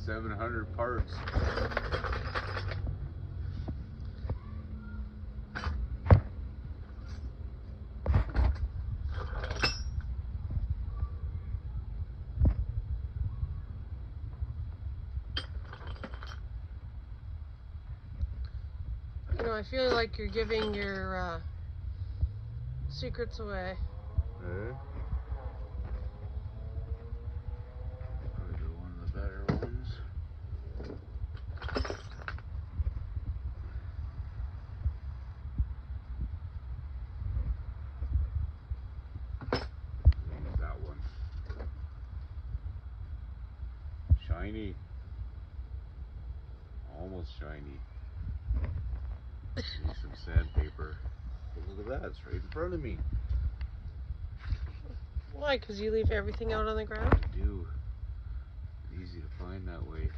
700 parts. You know, I feel like you're giving your secrets away. Eh? Probably one of the better ones. Use that one. Shiny. Almost shiny. Need some sandpaper. But look at that, it's right in front of me. Why? Because you leave everything out on the ground? I do. Easy to find that way.